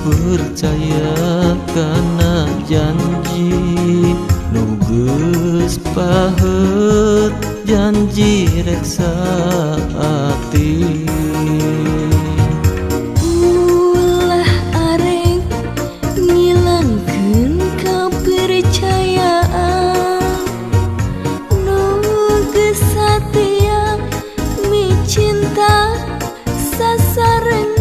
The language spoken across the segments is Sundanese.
percaya karena janji nu geus pahet janji reksa ati. Ulah areng ngilangkeun kepercayaan nu geus satia mi cinta sasarengan.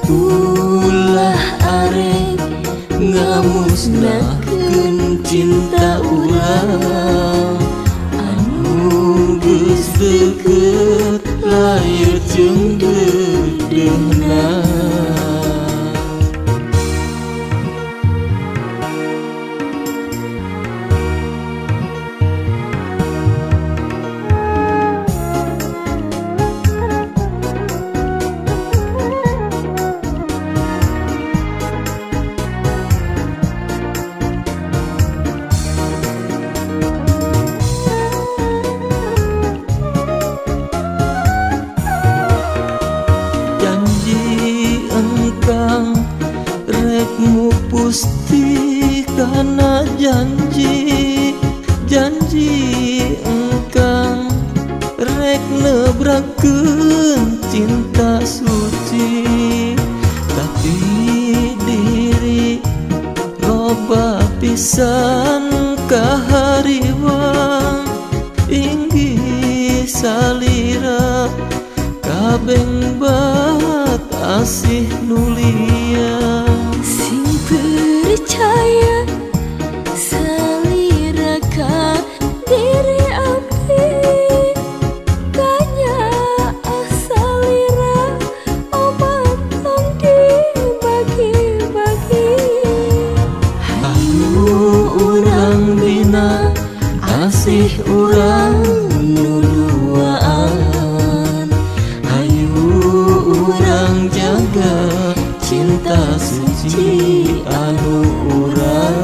Ulah areng ngamusnahkeun cinta urang anu geus deukeut lair jeung deudeuhna. Rek mupusti karena janji engkang rek nebrakeun cinta suci, tapi diri loba pisan kahariwang inggih salira kabeng bat asih nulia. Sing percaya salira ka diri abdi kanya salira obat tong dibagi-bagi. Hayu urang dina asih urang nu duaan, hayu urang jaga cinta suci anu urang.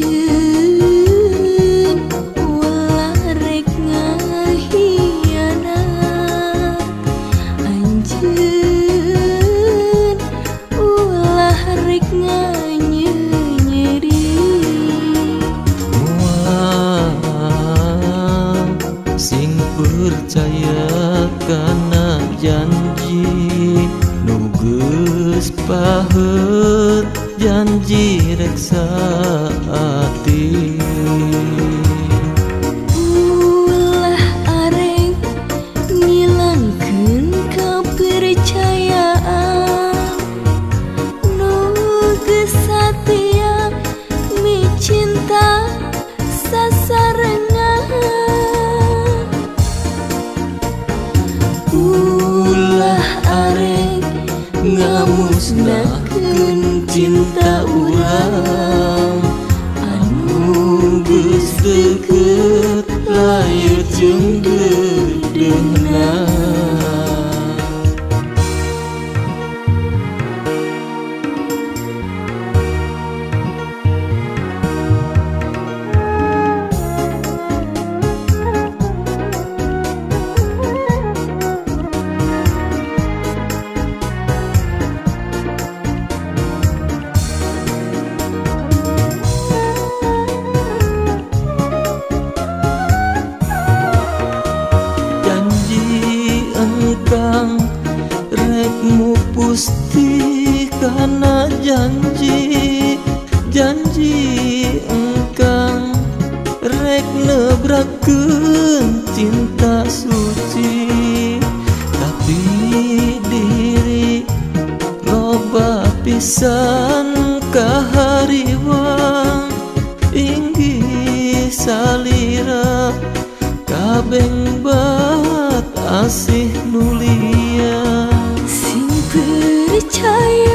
Anjeun ulah rek ngahianat, anjeun ulah rek nganyenyeri. Mual sing percaya karena janji nu geus pahet janji reksa ati. Ulah areng ngilangkeun kepercayaan nu geus satia mi cinta sasarengan. Ulah areng ngamusnahkeun cinta urang anu geus deukeut lair jeung deudeuhna. Rek mupusti karena janji engkang rek nebrakeun cinta suci, tapi diri loba pisan kahariwang inggih salira kabeng bat asih nulia. Sing percaya